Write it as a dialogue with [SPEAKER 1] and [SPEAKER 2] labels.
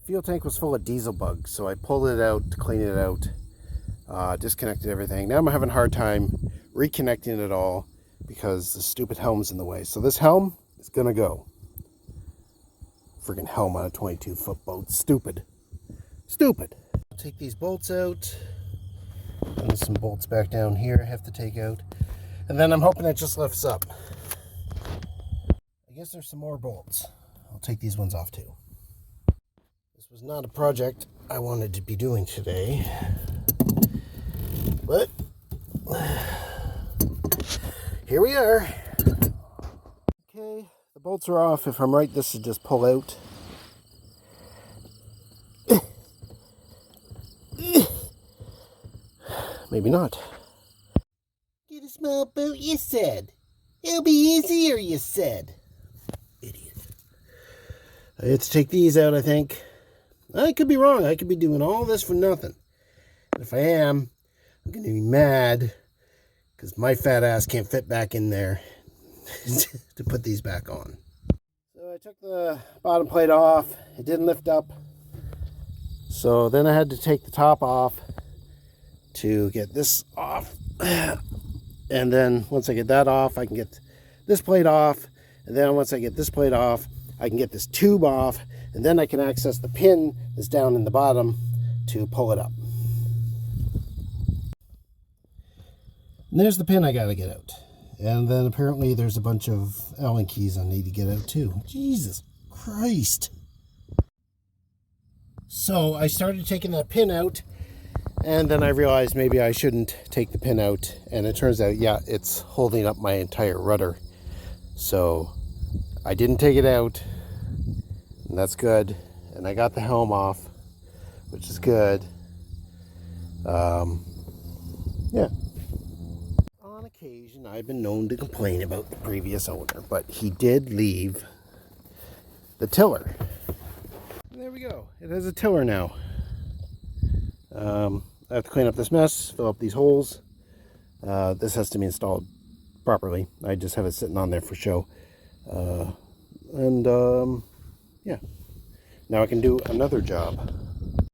[SPEAKER 1] fuel tank was full of diesel bugs, so I pulled it out to clean it out, disconnected everything. Now I'm having a hard time reconnecting it all because the stupid helm's in the way. So this helm is gonna go. Freaking helm on a 22-foot boat. Stupid. Stupid. I'll take these bolts out. And there's some bolts back down here I have to take out. And then I'm hoping it just lifts up. I guess there's some more bolts. I'll take these ones off too. This was not a project I wanted to be doing today. But here we are. Okay, the bolts are off. If I'm right, this should just pull out. Maybe not. Get a small boat, you said. It'll be easier, you said. Idiot. I have to take these out, I think. I could be wrong. I could be doing all this for nothing. If I am, I'm going to be mad because my fat ass can't fit back in there to put these back on. So I took the bottom plate off. It didn't lift up. So then I had to take the top off to get this off. And then once I get that off, I can get this plate off. And then once I get this plate off, I can get this tube off. And then I can access the pin that's down in the bottom to pull it up. And there's the pin I gotta get out. And then apparently there's a bunch of Allen keys I need to get out too. Jesus Christ. So I started taking that pin out, and then I realized maybe I shouldn't take the pin out. And it turns out, yeah, it's holding up my entire rudder. So I didn't take it out, and that's good. And I got the helm off, which is good. Yeah. On occasion, I've been known to complain about the previous owner, but he did leave the tiller. And there we go. It has a tiller now. I have to clean up this mess, fill up these holes. This has to be installed properly. I just have it sitting on there for show. Yeah. Now I can do another job.